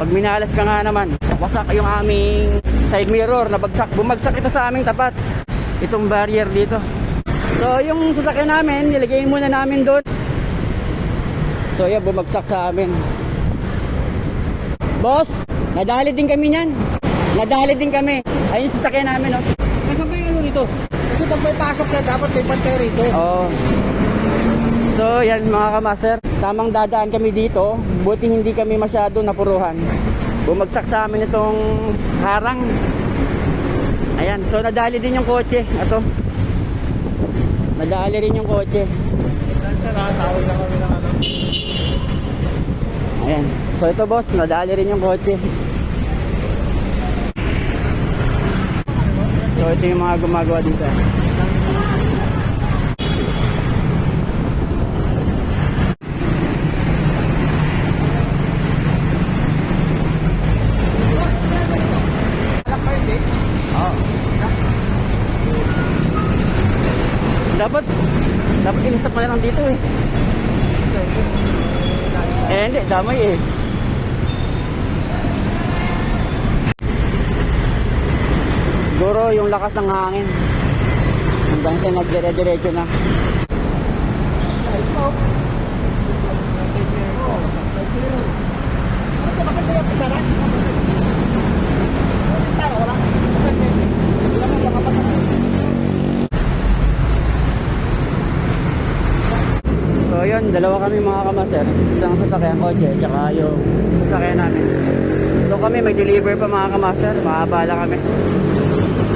Pag minalas ka nga naman, wasak yung aming side mirror, bumagsak ito sa aming tapat, itong barrier dito. So yung sasakyan namin, nilagay muna namin doon. So yan, bumagsak sa amin. Boss, nadali din kami niyan. Nadali din kami. Ayun yung sasakyan namin, oh. Kasi ba yung ano nito? Kasi pag may pasok na, dapat may pantay rito. Oo. So yan mga kamaster, tamang dadaan kami dito. Buti hindi kami masyado napuruhan. Bumagsak sa amin itong harang. Ayan, so nadali din yung kotse. Ito, nadali rin yung kotse. Tawag na kami ng ano. Ayan, so ito boss, nadali rin yung kotse. So ito yung mga gumagawa dito. Dapat in-stop pala lang dito eh. Hindi, damay eh. Siguro yung lakas ng hangin hanggang sa nagdire-diretso na. So yun, dalawa kami mga kamaster. Isang sasakyan kotse, tsaka yung sasakyan namin. So kami may deliver pa mga kamaster, maabala kami.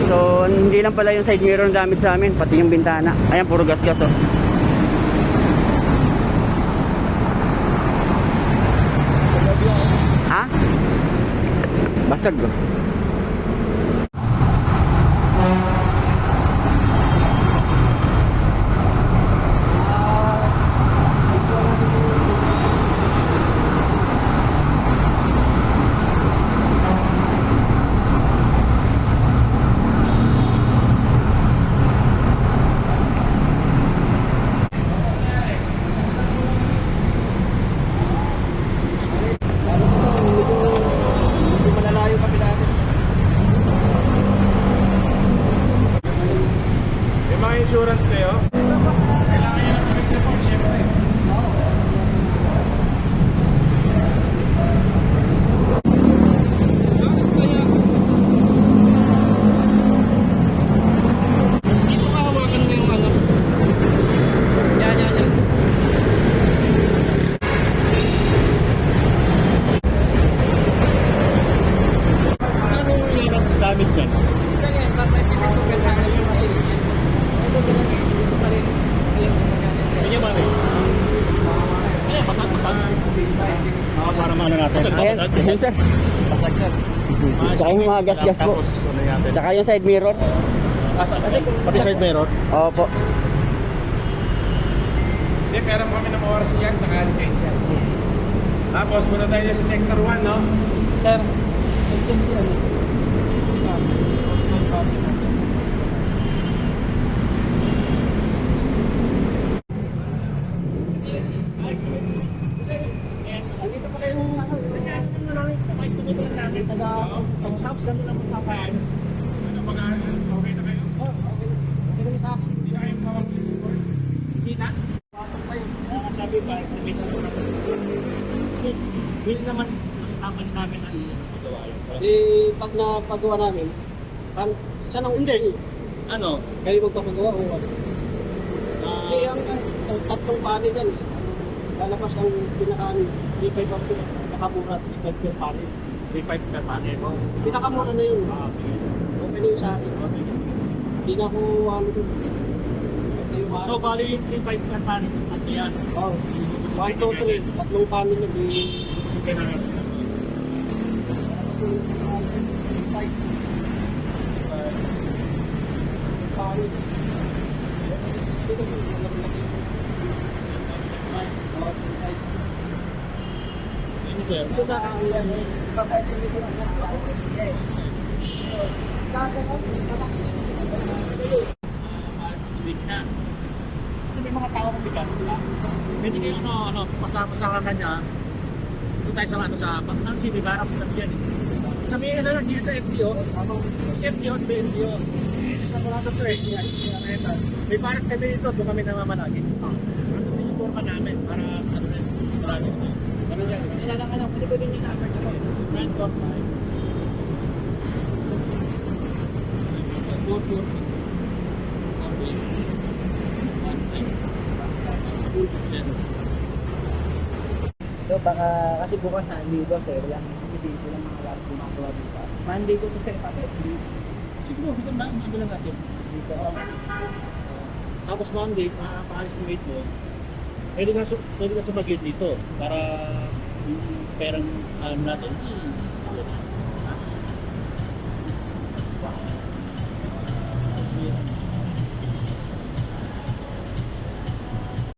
So hindi lang pala yung side mirror ang damage sa amin, pati yung bintana. Ayan, puro gas-gas oh. Ha? Basag oh. Insurance kayo? Kailangan nyo ng police report, syempre. Dito ka hawakan mo yung ano. Yan. Ano yung insurance damage na? Para maano natin. Ayan sir. Pasag sir. Tsaka yung mga gas-gas po. Tsaka yung side mirror. Pati side mirror? Opo. Hindi, pero kami na mawaras yan, tsaka lisensya. Tapos, punta tayo sa Sector 1, no? Sir, agency ano sir? Andito pa kayong ano, sa mga student namin, tapos kami lang magpapayos. Ano ba nga, okay na kayo? Okay. Okay kami sa akin. Hindi na kayo mawag ng support? Hindi na. Papag pa yun. Sabi pa, estimate na naman. Will naman ang namin ang magawa yun. Pag napagawa namin, isa nang hindi. Ano? Kayo magpapagawa o ano? Kasi ang tatlong panig yan. Lalabas ang D5 ang pinakamura, D5 per panig. D5 per panig. Pinakamura na yun. Sige. Okay na yun sa akin. Sige. Hindi na ako ano dun. So, bali yung D5 per panig. At yan. Oh, 1, 2, 3. Tatlong panig na Okay na nga. Ito sa kanila. Kasi may mga tao kong bigat. Pwede kayo pasama sa kanya. Dito tayo sa ano sa ang city barracks na yan. Sabihin na lang dito FTO, FTO, BNTO. Sa mga to eh, may paras kami dito, doon kami namamalagi. Ano yung forma namin para ano rin, marami ito. Ano yan? Nilalang pwede ko din yung number ko. 945. So baka kasi bukas Sunday boss eh, wala nang isipin lang mga laro gumagawa dito. Monday ko to sa FSB Siguro gusto na lang natin. dito. Tapos Monday, paalis ng mate mo, pwede ka sumagid dito para yung perang natin,